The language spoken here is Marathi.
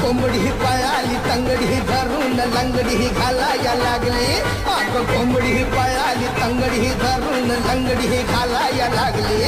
कोंबडी पळाली तंगडी धरून लंगडी घालाया लागली. अगं कोंबडी पळाली तंगडी धरून लंगडी घालाया लागली.